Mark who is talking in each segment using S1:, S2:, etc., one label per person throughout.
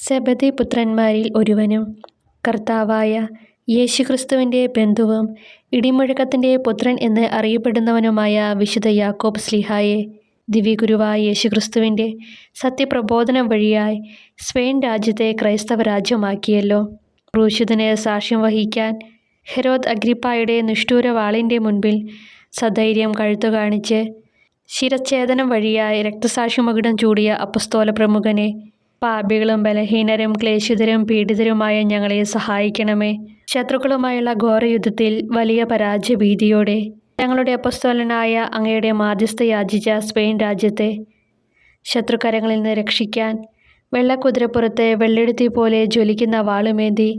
S1: സെബദി പുത്രന്മാരിൽ ഒരുവനും കർത്താവായ യേശുക്രിസ്തുവിൻ്റെ ബന്ധുവും ഇടിമുഴക്കത്തിൻ്റെ പുത്രൻ എന്ന് അറിയപ്പെടുന്നവനുമായ വിശുദ്ധ യാക്കോബ് ശ്ലീഹായെ ദിവ്യഗുരുവായ യേശുക്രിസ്തുവിൻ്റെ സത്യപ്രബോധനം വഴിയായി സ്പെയിൻ രാജ്യത്തെ ക്രൈസ്തവ രാജ്യമാക്കിയല്ലോ. ക്രൂശിതന് സാക്ഷ്യം വഹിക്കാൻ ഹെരോദ് അഗ്രിപ്പായുടെ നിഷ്ഠൂര വാളിൻ്റെ മുൻപിൽ സധൈര്യം കഴുത്തു കാണിച്ച് ശിരച്ഛേദനം വഴിയായി രക്തസാക്ഷിമകുടം ചൂടിയ അപ്പസ്തോല പ്രമുഖനെ, പാപികളും ബലഹീനരും ക്ലേശിതരും പീഡിതരുമായ ഞങ്ങളെ സഹായിക്കണമേ. ശത്രുക്കളുമായുള്ള ഘോരയുദ്ധത്തിൽ വലിയ പരാജയഭീതിയോടെ ഞങ്ങളുടെ അപ്പസ്തോലനായ അങ്ങയുടെ മാധ്യസ്ഥ യാചിച്ച സ്പെയിൻ രാജ്യത്തെ ശത്രുക്കരങ്ങളിൽ നിന്ന് രക്ഷിക്കാൻ വെള്ളക്കുതിരപ്പുറത്ത് വെള്ളെടുത്തി പോലെ ജ്വലിക്കുന്ന വാളുമേന്തി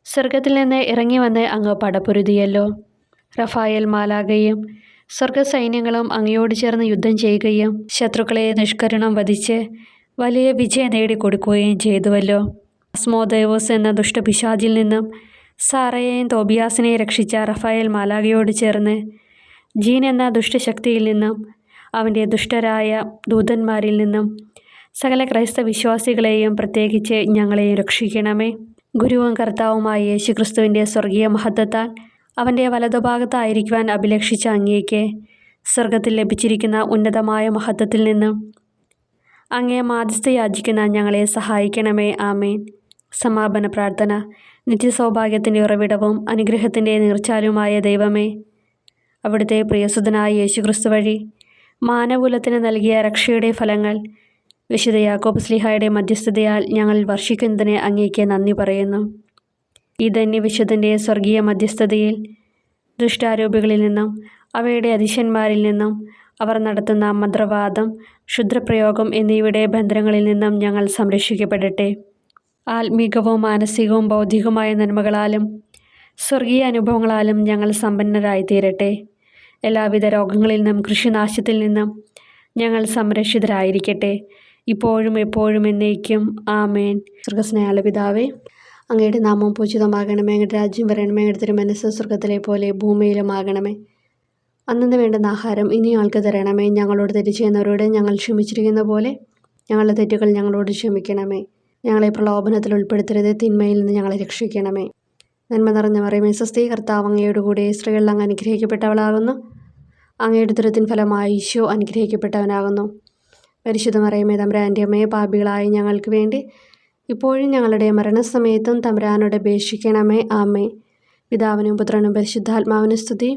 S1: സ്വർഗത്തിൽ നിന്ന് ഇറങ്ങി വന്ന് അങ്ങ് പടപൊരുതിയല്ലോ. റഫായേൽ മാലാഖയും സ്വർഗസൈന്യങ്ങളും അങ്ങയോട് ചേർന്ന് യുദ്ധം ചെയ്യുകയും ശത്രുക്കളെ നിഷ്കരുണം വധിച്ച് വലിയ വിജയം നേടിക്കൊടുക്കുകയും ചെയ്തുവല്ലോ. അസ്മോദയോസ് എന്ന ദുഷ്ടപിശാചിൽ നിന്നും സാറയെയും തോബിയാസിനെയും രക്ഷിച്ച റഫായേൽ മാലാഖയോട് ചേർന്ന് ജീൻ എന്ന ദുഷ്ടശക്തിയിൽ നിന്നും അവൻ്റെ ദുഷ്ടരായ ദൂതന്മാരിൽ നിന്നും സകല ക്രൈസ്തവ വിശ്വാസികളെയും പ്രത്യേകിച്ച് ഞങ്ങളെയും രക്ഷിക്കണമേ. ഗുരുവും കർത്താവുമായ യേശുക്രിസ്തുവിൻ്റെ സ്വർഗീയ മഹത്വത്താൽ അവൻ്റെ വലതുഭാഗത്തായിരിക്കുവാൻ അഭിലഷിച്ച അങ്ങേക്ക് സ്വർഗത്തിൽ ലഭിച്ചിരിക്കുന്ന ഉന്നതമായ മഹത്വത്തിൽ നിന്നും അങ്ങേ മാധ്യസ്ഥ യാചിക്കുന്ന ഞങ്ങളെ സഹായിക്കണമേ. ആമേൻ. സമാപന പ്രാർത്ഥന. നിത്യസൗഭാഗ്യത്തിൻ്റെ ഉറവിടവും അനുഗ്രഹത്തിൻ്റെ നീർച്ചാലുമായ ദൈവമേ, അവിടുത്തെ പ്രിയസുതനായ യേശുക്രിസ്തു വഴി മാനകുലത്തിന് നൽകിയ രക്ഷയുടെ ഫലങ്ങൾ വിശുദ്ധ യാക്കോബ് ശ്ലീഹായുടെ മധ്യസ്ഥതയാൽ ഞങ്ങൾ വർഷിക്കുന്നതിന് അങ്ങേക്ക് നന്ദി പറയുന്നു. ഈ ധന്യവിശുദ്ധൻ്റെ സ്വർഗീയ മധ്യസ്ഥതയിൽ ദുഷ്ടാരൂപികളിൽ നിന്നും അവയുടെ അതിശന്മാരിൽ നിന്നും അവർ നടത്തുന്ന മന്ത്രവാദം, ക്ഷുദ്രപ്രയോഗം എന്നിവയുടെ ബന്ധനങ്ങളിൽ നിന്നും ഞങ്ങൾ സംരക്ഷിക്കപ്പെടട്ടെ. ആത്മീകവും മാനസികവും ബൗദ്ധികവുമായ നന്മകളാലും സ്വർഗീയ അനുഭവങ്ങളാലും ഞങ്ങൾ സമ്പന്നരായിത്തീരട്ടെ. എല്ലാവിധ രോഗങ്ങളിൽ നിന്നും കൃഷിനാശത്തിൽ നിന്നും ഞങ്ങൾ സംരക്ഷിതരായിരിക്കട്ടെ, ഇപ്പോഴും എപ്പോഴും എന്നേക്കും. ആമേൻ. സ്വർഗസ്നേഹമുള്ള പിതാവേ, അങ്ങയുടെ നാമം പൂജിതമാകണമേ. അങ്ങയുടെ രാജ്യം വരണമേ. അങ്ങയുടെ തിരുമനസ്സ് സ്വർഗത്തിലെ പോലെ ഭൂമിയിലുമാകണമേ. അന്നു വേണ്ടുന്ന ആഹാരം ഇനി ഞങ്ങൾക്ക് തരണമേ. ഞങ്ങളോട് തെറ്റ് ചെയ്യുന്നവരോട് ഞങ്ങൾ ക്ഷമിച്ചിരിക്കുന്ന പോലെ ഞങ്ങളുടെ തെറ്റുകൾ ഞങ്ങളോട് ക്ഷമിക്കണമേ. ഞങ്ങളെ പ്രലോഭനത്തിൽ ഉൾപ്പെടുത്തരുത്, തിന്മയിൽ നിന്ന് ഞങ്ങളെ രക്ഷിക്കണമേ. നന്മ നിറഞ്ഞ മറിയമേ, സ്വസ്തി, കർത്താവ് അങ്ങയോട് കൂടെ സ്ത്രീകളിൽ അങ്ങ് അനുഗ്രഹിക്കപ്പെട്ടവളാകുന്നു. അങ്ങയുടെ ഉദരത്തിൻ ഫലമായി ഈശോ അനുഗ്രഹിക്കപ്പെട്ടവനാകുന്നു. പരിശുദ്ധ മറിയമേ, തമ്പുരാൻ്റെ അമ്മയെ, പാപികളായ ഞങ്ങൾക്ക് വേണ്ടി ഇപ്പോഴും ഞങ്ങളുടെ മരണസമയത്തും തമ്പുരാനോട് അപേക്ഷിക്കണമേ. ആമേ. പിതാവിനും പുത്രനും പരിശുദ്ധാത്മാവിനും സ്തുതി,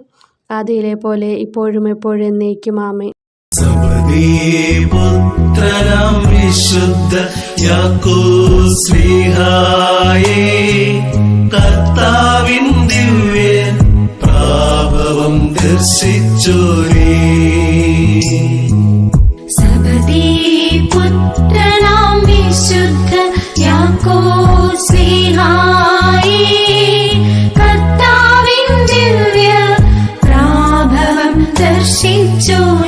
S1: ആദിയിലെ പോലെ ഇപ്പോഴും എപ്പോഴും എന്നേക്കും. ആമേ.
S2: പുത്രനാം വിശുദ്ധ യാക്കോബ് ശ്ലീഹായേ, കർത്താവിൻ ദിവ്യ പ്രാഭവം ദർശിച്ചോരേ.
S3: സബദീ പുത്രനാം വിശുദ്ധ യാക്കോബ് ശ്ലീഹായേ, കർത്താവിൻ ദിവ്യ പ്രാഭവം ദർശിച്ചോരേ.